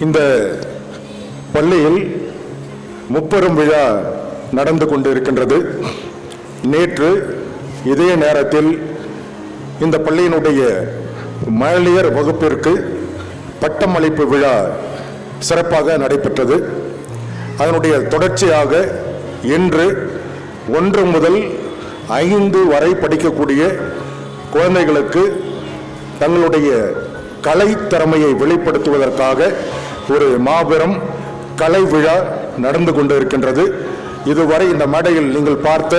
இந்த பள்ளியில் முப்பெரும் விழா நடந்து கொண்டிருக்கின்றது. நேற்று இதே நேரத்தில் இந்த பள்ளியினுடைய மழலையர் வகுப்பிற்கு பட்டமளிப்பு விழா சிறப்பாக நடைபெற்றது. அதனுடைய தொடர்ச்சியாக இன்று 1 முதல் 5 வரை படிக்கக்கூடிய குழந்தைகளுக்கு தங்களுடைய கலை திறமையை வெளிப்படுத்துவதற்காக ஒரு மாபெரும் கலை விழா நடந்து கொண்டிருக்கின்றது. இதுவரை இந்த மேடையில் நீங்கள் பார்த்த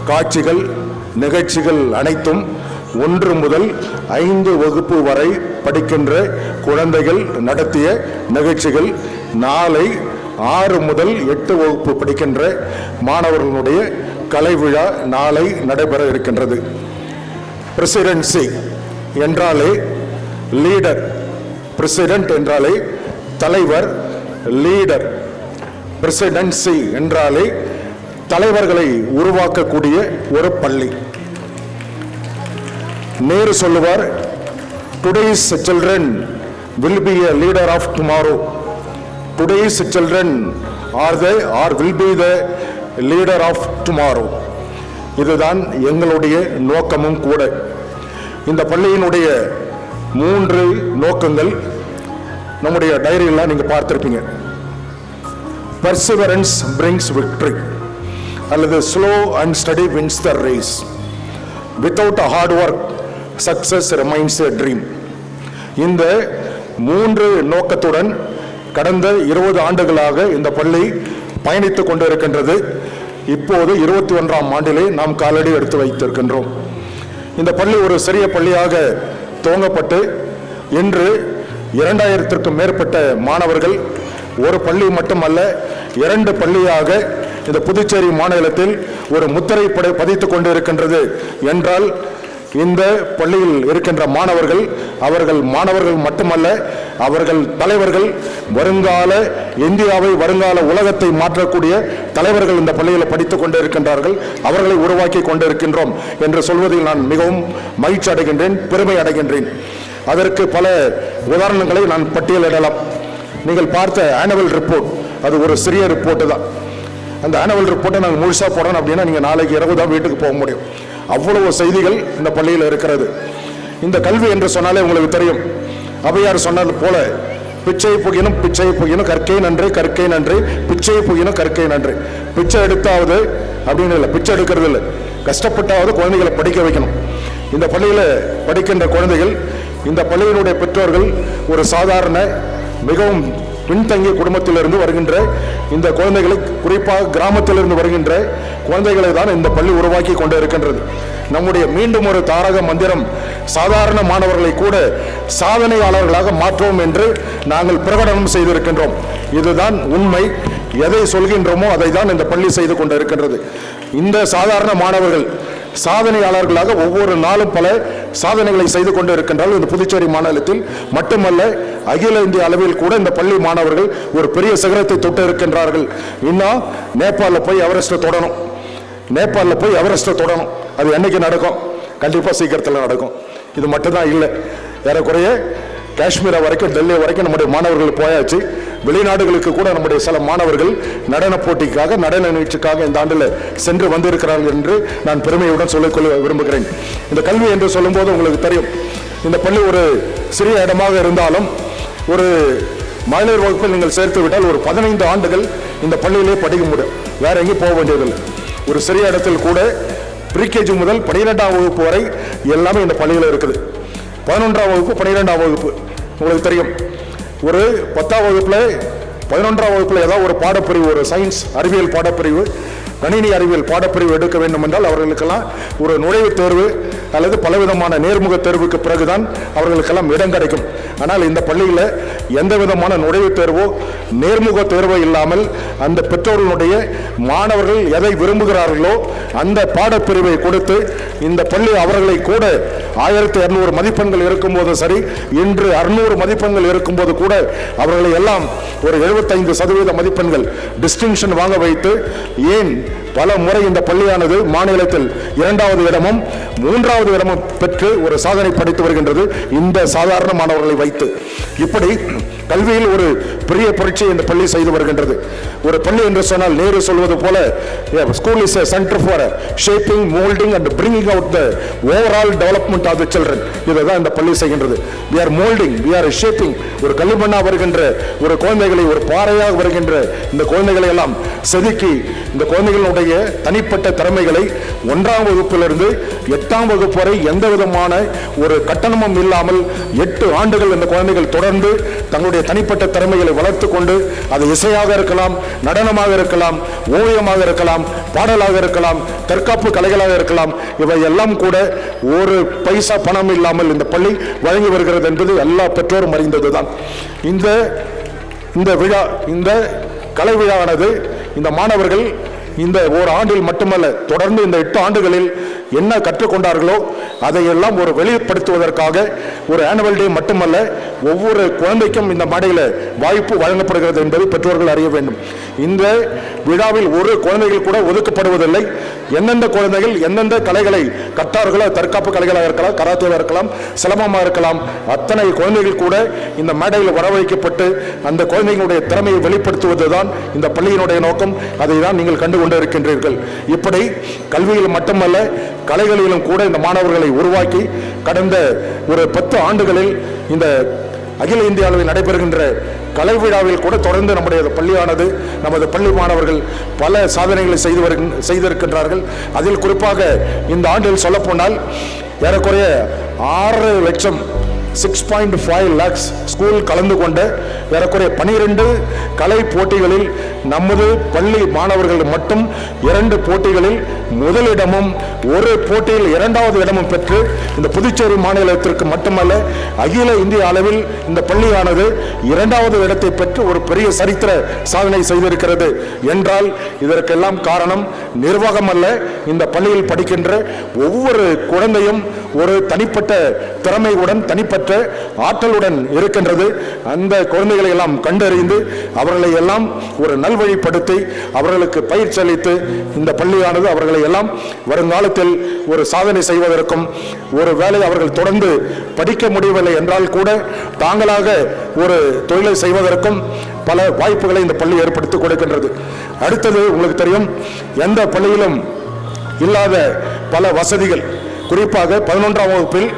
காட்சிகள், நிகழ்ச்சிகள் அனைத்தும் 1 முதல் 5 வகுப்பு வரை படிக்கின்ற குழந்தைகள் நடத்திய நிகழ்ச்சிகள். நாளை 6 முதல் 8 வகுப்பு படிக்கின்ற மாணவர்களுடைய கலை விழா நாளை நடைபெற இருக்கின்றது. பிரசிடென்சி என்றாலே லீடர், பிரசிடென்ட் என்றாலே தலைவர், லீடர். பிரசிடென்சி என்றாலே தலைவர்களை உருவாக்கக்கூடிய ஒரு பள்ளி. நேரு சொல்லுவார், today's children will be a leader of tomorrow. Today's children will be the leader of tomorrow. இதுதான் எங்களுடைய நோக்கமும் கூட. இந்த பள்ளியினுடைய 3 நோக்கங்கள் நம்முடைய டைரியில் நீங்க பார்த்திருப்பீங்க. Perseverance brings victory, அல்லது slow and steady wins the race. Without a hard work, success remains a dream. இந்த 3 நோக்கத்துடன் கடந்த 20 ஆண்டுகளாக இந்த பள்ளி பயணித்துக் கொண்டிருக்கின்றது. இப்போது 21ஆம் ஆண்டிலே நாம் காலடி எடுத்து வைத்திருக்கின்றோம். இந்த பள்ளி ஒரு சிறிய பள்ளியாக துவங்கப்பட்டு இன்று 2000க்கும் மேற்பட்ட மாணவர்கள், ஒரு பள்ளி மட்டுமல்ல 2 பள்ளியாக இந்த புதுச்சேரி மாநிலத்தில் ஒரு முத்திரை பதித்துக் கொண்டிருக்கின்றது என்றால், இந்த பள்ளியில் இருக்கின்ற மாணவர்கள், அவர்கள் மாணவர்கள் மட்டுமல்ல, அவர்கள் தலைவர்கள், வருங்கால இந்தியாவை, வருங்கால உலகத்தை மாற்றக்கூடிய தலைவர்கள் இந்த பள்ளியில் படித்துக் கொண்டிருக்கின்றார்கள். அவர்களை உருவாக்கி கொண்டிருக்கின்றோம் என்று சொல்வதில் நான் மிகவும் மகிழ்ச்சி அடைகின்றேன், பெருமை அடைகின்றேன். அதற்கு பல உதாரணங்களை நான் பட்டியலிடலாம். நீங்கள் பார்த்த ஆனுவல் ரிப்போர்ட், அது ஒரு சிறிய ரிப்போர்ட்டு தான். அந்த ஆனுவல் ரிப்போர்ட்டை நாங்கள் முழுசாக போடணும் அப்படின்னா நீங்கள் நாளைக்கு இரவு தான் வீட்டுக்கு போக முடியும். அவ்வளவு செய்திகள் இந்த பள்ளியில் இருக்கிறது. இந்த கல்வி என்று சொன்னாலே உங்களுக்கு தெரியும், அவையார் சொன்னது போல, பிச்சை புகினும் பிச்சை புகினும் கற்கை நன்றி, கற்கை நன்றி, பிச்சை புகினும் கற்கை நன்றி. பிச்சை எடுத்தாவது அப்படின்னு இல்லை, பிச்சை எடுக்கிறது இல்லை, கஷ்டப்பட்டாவது குழந்தைகளை படிக்க வைக்கணும். இந்த பள்ளியில் படிக்கின்ற குழந்தைகள், இந்த பள்ளியினுடைய பெற்றோர்கள் ஒரு சாதாரண மிகவும் பின்தங்கிய குடும்பத்திலிருந்து வருகின்ற இந்த குழந்தைகளை, குறிப்பாக கிராமத்திலிருந்து வருகின்ற குழந்தைகளை தான் இந்த பள்ளி உருவாக்கி கொண்டு இருக்கின்றது. நம்முடைய மீண்டும் ஒரு தாரக மந்திரம், சாதாரண மாணவர்களை கூட சாதனையாளர்களாக மாற்றுவோம் என்று நாங்கள் பிரகடனம் செய்திருக்கின்றோம். இதுதான் உண்மை. எதை சொல்கின்றோமோ அதை தான் இந்த பள்ளி செய்து கொண்டு இருக்கின்றது. இந்த சாதாரண மாணவர்கள் சாதனையாளர்களாக ஒவ்வொரு நாளும் பல சாதனைகளை செய்து கொண்டு இருக்கின்றார்கள். இந்த புதுச்சேரி மாநிலத்தில் மட்டுமல்ல, அகில இந்திய அளவில் கூட இந்த பள்ளி மாணவர்கள் ஒரு பெரிய சிகரத்தை தொட்டு இருக்கின்றார்கள். இன்னும் நேபாளில் போய் எவரெஸ்ட்டை தொடணும், நேபாளில் போய் எவரெஸ்ட்டை தொடணும். அது என்னைக்கு நடக்கும்? கண்டிப்பாக சீக்கிரத்தில் நடக்கும். இது மட்டும்தான் இல்லை, ஏறக்குறைய காஷ்மீர் வரைக்கும், டெல்லி வரைக்கும் நம்முடைய மாணவர்கள் போயாச்சு. வெளிநாடுகளுக்கு கூட நம்முடைய சில மாணவர்கள் நடன போட்டிக்காக, நடன நிகழ்ச்சிக்காக இந்த ஆண்டில் சென்று வந்திருக்கிறார்கள் என்று நான் பெருமையுடன் சொல்லிக்கொள்ள விரும்புகிறேன். இந்த கல்வி என்று சொல்லும்போது உங்களுக்கு தெரியும், இந்த பள்ளி ஒரு சிறிய இடமாக இருந்தாலும் ஒரு மகளிர் வகுப்பில் நீங்கள் சேர்த்து விட்டால் ஒரு 15 ஆண்டுகள் இந்த பள்ளியிலே படிக்க முடியும். வேற எங்கேயும் போக வேண்டியதில்லை. ஒரு சிறிய இடத்தில் கூட ப்ரீகேஜி முதல் 12ஆம் வகுப்பு வரை எல்லாமே இந்த பள்ளியில் இருக்குது. 11ஆம் வகுப்பு, 12ஆம் வகுப்பு உங்களுக்கு தெரியும். ஒரு 10ஆம் வகுப்புல, 11ஆம் வகுப்புல ஏதாவது ஒரு பாடப்பிரிவு, ஒரு சயின்ஸ் அறிவியல் பாடப்பிரிவு, கணினி அறிவியல் பாடப்பிரிவு எடுக்க வேண்டும் என்றால் அவர்களுக்கெல்லாம் ஒரு நுழைவுத் தேர்வு அல்லது பலவிதமான நேர்முக தேர்வுக்கு பிறகுதான் அவர்களுக்கெல்லாம் இடம் கிடைக்கும். ஆனால் இந்த பள்ளியில் எந்த விதமான நுழைவுத் தேர்வோ நேர்முக தேர்வோ இல்லாமல் அந்த பெற்றோர்களுடைய மாணவர்கள் எதை விரும்புகிறார்களோ அந்த பாடப்பிரிவை கொடுத்து இந்த பள்ளி அவர்களை கூட 1200 மதிப்பெண்கள் இருக்கும்போது சரி, இன்று 600 மதிப்பெண்கள் இருக்கும்போது கூட அவர்களை எல்லாம் ஒரு 75% மதிப்பெண்கள் டிஸ்டிங்ஷன் வாங்க வைத்து, ஏன் பல முறை இந்த பள்ளியானது மாநிலத்தில் 2வது இடமும் 3வது இடமும் பெற்று ஒரு சாதனை படைத்து வருகின்றது இந்த சாதாரண மாணவர்களை வைத்து. இப்படி கல்வியில் ஒரு பெரிய புரட்சியை இந்த பள்ளி செய்து வருகின்றது. ஒரு பள்ளி என்று சொன்னால் நேரு சொல்வது போல school is a center for shaping, molding and bringing out the overall development of the children. இதுதான் இந்த பள்ளி செய்கின்றது. we are molding, we are shaping. ஒரு களிமண்ணா வருகின்ற ஒரு குழந்தைகளை, ஒரு பாறையாக வருகின்ற இந்த குழந்தைகளை எல்லாம் செதுக்கி இந்த குழந்தைகளுடைய தனிப்பட்ட திறமைகளை 1ஆம் வகுப்பிலிருந்து 8ஆம் வகுப்பு வரை எந்த விதமான ஒரு கட்டணமும் இல்லாமல் 8 ஆண்டுகள் இந்த குழந்தைகள் தொடர்ந்து தங்களுடைய தனிப்பட்ட திறமைகளை வளர்த்து கொண்டு அது இசையாக இருக்கலாம், நடனமாக இருக்கலாம், ஓவியமாக இருக்கலாம், பாடலாக இருக்கலாம், தற்காப்பு கலைகளாக இருக்கலாம், இவை எல்லாம் கூட ஒரு பைசா பணம் இல்லாமல் இந்த பள்ளி வழங்கி வருகிறது என்பது எல்லா பெற்றோரும் அறிந்ததுதான். இந்த விழா, இந்த கலை விழாவானது இந்த மாணவர்கள் இந்த ஒரு ஆண்டில் மட்டுமல்ல, தொடர்ந்து இந்த 8 ஆண்டுகளில் என்ன கற்றுக்கொண்டார்களோ அதையெல்லாம் ஒரு வெளிப்படுத்துவதற்காக ஒரு ஆனுவல் டே மட்டுமல்ல, ஒவ்வொரு குழந்தைக்கும் இந்த மேடையில் வாய்ப்பு வழங்கப்படுகிறது என்பதை பெற்றோர்கள் அறிய வேண்டும். இந்த விழாவில் ஒரு குழந்தைகள் கூட ஒதுக்கப்படுவதில்லை. எந்தெந்த குழந்தைகள் எந்தெந்த கலைகளை கற்றார்களோ, தற்காப்பு கலைகளாக இருக்கலாம், கராத்தேவாக இருக்கலாம், சிலம்பமாக இருக்கலாம், அத்தனை குழந்தைகள் கூட இந்த மேடையில் வரவழைக்கப்பட்டு அந்த குழந்தைகளுடைய திறமையை வெளிப்படுத்துவதுதான் இந்த பள்ளியினுடைய நோக்கம். அதை தான் நீங்கள் கண்டு கொண்டு இருக்கின்றீர்கள். இப்படி கல்வியில் மட்டுமல்ல, கலைகளிலும் கூட இந்த மாணவர்களை உருவாக்கி கடந்த ஒரு 10 ஆண்டுகளில் இந்த அகில இந்திய அளவில் நடைபெறுகின்ற கலை விழாவில் கூட தொடர்ந்து நம்முடைய பள்ளியானது, நமது பள்ளி மாணவர்கள் பல சாதனைகளை செய்திருக்கின்றார்கள். அதில் குறிப்பாக இந்த ஆண்டில் சொல்லப்போனால் ஏறக்குறைய 6 லட்சம் 6.5 lakhs ஸ்கூல் கலந்து கொண்ட ஏறக்குறைய 12 கலை போட்டிகளில் நமது பள்ளி மாணவர்கள் மட்டும் 2 போட்டிகளில் முதலிடமும் ஒரு போட்டியில் 2வது இடமும் பெற்று இந்த புதுச்சேரி மாநிலத்திற்கு மட்டுமல்ல அகில இந்திய அளவில் இந்த பள்ளியானது 2வது இடத்தை பெற்று ஒரு பெரிய சரித்திர சாதனை செய்திருக்கிறது என்றால் இதற்கெல்லாம் காரணம் நிர்வாகம் அல்ல, இந்த பள்ளியில் படிக்கின்ற ஒவ்வொரு குழந்தையும் ஒரு தனிப்பட்ட திறமையுடன், தனிப்பட்ட ஆற்றலுடன் இருக்கின்றது. அந்த குழந்தைகளை எல்லாம் கண்டறிந்து அவர்களை எல்லாம் ஒரு நல்வழிப்படுத்தி அவர்களுக்கு பயிற்சி அளித்து இந்த பள்ளியானது அவர்களை எல்லாம் வருங்காலத்தில் ஒரு சாதனை செய்வதற்கும், ஒரு வேலை அவர்கள் தொடர்ந்து படிக்க முடியவில்லை என்றால் கூட தாங்களாக ஒரு தொழிலை செய்வதற்கும் பல வாய்ப்புகளை இந்த பள்ளி ஏற்படுத்தி கொடுக்கின்றது. அடுத்தது உங்களுக்கு தெரியும், எந்த பள்ளியிலும் இல்லாத பல வசதிகள், குறிப்பாக 11ஆம் வகுப்பில்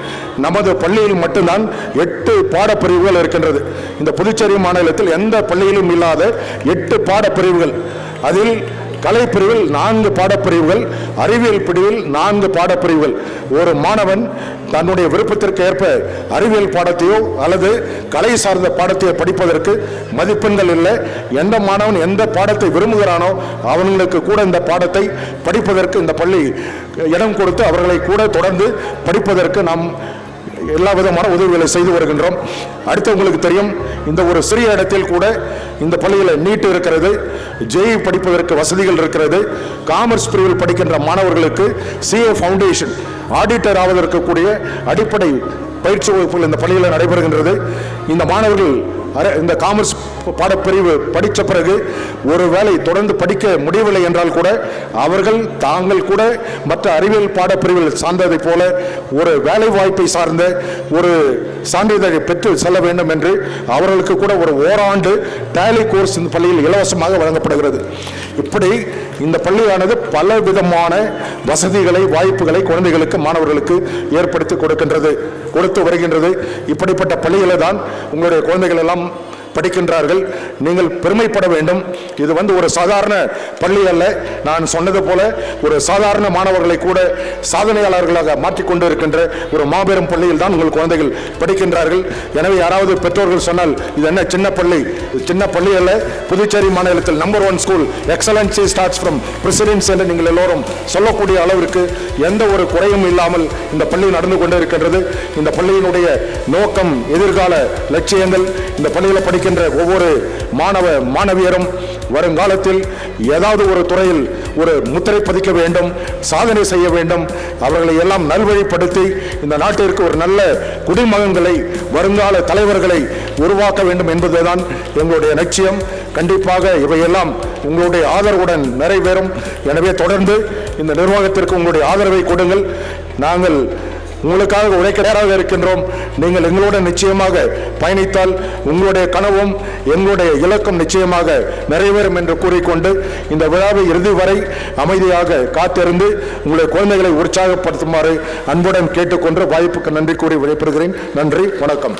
நமது பள்ளியில் மட்டும்தான் 8 பாடப்பிரிவுகள் இருக்கின்றது. இந்த புதுச்சேரி மாநிலத்தில் எந்த பள்ளியிலும் இல்லாத 8 பாடப்பிரிவுகள். அதில் கலை பிரிவில் 4 பாடப்பிரிவுகள், அறிவியல் பிரிவில் 4 பாடப்பிரிவுகள். ஒரு மாணவன் தன்னுடைய விருப்பத்திற்கு ஏற்ப அறிவியல் பாடத்தையோ அல்லது கலை சார்ந்த பாடத்தையோ படிப்பதற்கு மதிப்பெண்கள் இல்லை. எந்த மாணவன் எந்த பாடத்தை விரும்புகிறானோ அவர்களுக்கு கூட இந்த பாடத்தை படிப்பதற்கு இந்த பள்ளி இடம் கொடுத்து அவர்களை கூட தொடர்ந்து படிப்பதற்கு நாம் எல்லா விதமான உதவிகளை செய்து வருகின்றோம். அடுத்து உங்களுக்கு தெரியும், இந்த ஒரு சிறிய இடத்தில் கூட இந்த பள்ளியில் நீட் இருக்கிறது, ஜேஇ படிப்பதற்கு வசதிகள் இருக்கிறது. காமர்ஸ் பிரிவில் படிக்கின்ற மாணவர்களுக்கு சிஏ ஃபவுண்டேஷன் ஆடிட்டர் ஆவதற்கு கூடிய அடிப்படை பயிற்சி வகுப்புகள் இந்த பள்ளியில் நடைபெறுகின்றது. இந்த மாணவர்கள் இந்த காமர்ஸ் பாடப்பிரிவு படித்த பிறகு ஒரு வேளை தொடர்ந்து படிக்க முடியவில்லை என்றால் கூட அவர்கள் தாங்கள் கூட மற்ற அறிவியல் பாடப்பிரிவில் சார்ந்ததை போல ஒரு வேலை வாய்ப்பை சார்ந்த ஒரு சான்றிதழை பெற்று செல்ல வேண்டும் என்று அவர்களுக்கு கூட ஒரு ஓராண்டு டேலி கோர்ஸ் இந்த பள்ளியில் இலவசமாக வழங்கப்படுகிறது. இப்படி இந்த பள்ளியானது பல விதமான வசதிகளை, வாய்ப்புகளை குழந்தைகளுக்கு, மாணவர்களுக்கு ஏற்படுத்தி கொடுத்து வருகின்றது. இப்படிப்பட்ட பள்ளிகளை தான் உங்களுடைய குழந்தைகள் எல்லாம் படிக்கின்றார்கள். நீங்கள் பெருமைப்பட வேண்டும். இது ஒரு சாதாரண பள்ளி அல்ல. நான் சொன்னது போல ஒரு சாதாரண மாணவர்களை கூட சாதனையாளர்களாக மாற்றிக்கொண்டு இருக்கின்ற ஒரு மாபெரும் பள்ளியில் தான் உங்கள் குழந்தைகள் படிக்கின்றார்கள். எனவே யாராவது பெற்றோர்கள் சொன்னால் இது என்ன சின்ன பள்ளி, சின்ன பள்ளி அல்ல, புதுச்சேரி மாநிலத்தில் number 1 school, excellency starts from presidents என்று நீங்கள் எல்லோரும் சொல்லக்கூடிய அளவிற்கு எந்த ஒரு குறையும் இல்லாமல் இந்த பள்ளி நடந்து கொண்டு இருக்கின்றது. இந்த பள்ளியினுடைய நோக்கம், எதிர்கால லட்சியங்கள், இந்த பள்ளியில் படிக்கின்ற ஒவ்வொரு மாணவியரும் வருங்காலத்தில் ஏதாவது ஒரு துறையில் ஒரு முத்திரை பதிக்க வேண்டும், சாதனை செய்ய வேண்டும். அவர்களை எல்லாம் நல்வழிப்படுத்தி இந்த நாட்டிற்கு ஒரு நல்ல குடிமகன்களை, வருங்கால தலைவர்களை உருவாக்க வேண்டும் என்பதுதான் எங்களுடைய லட்சியம். கண்டிப்பாக இவையெல்லாம் உங்களுடைய ஆதரவுடன் நிறைவேறும். எனவே தொடர்ந்து இந்த நிர்வாகத்திற்கு உங்களுடைய ஆதரவை கொடுங்கள். நாங்கள் உங்களுக்காக உழைக்க தயாராக இருக்கின்றோம். நீங்கள் எங்களோட நிச்சயமாக பயணித்தால் உங்களுடைய கனவும் எங்களுடைய இலக்கும் நிச்சயமாக நிறைவேறும் என்று கூறிக்கொண்டு இந்த விழாவை இறுதி வரை அமைதியாக காத்திருந்து உங்களுடைய குழந்தைகளை உற்சாகப்படுத்துமாறு அன்புடன் கேட்டுக்கொண்டு வாய்ப்புக்கு நன்றி கூறி விடைபெறுகிறேன். நன்றி, வணக்கம்.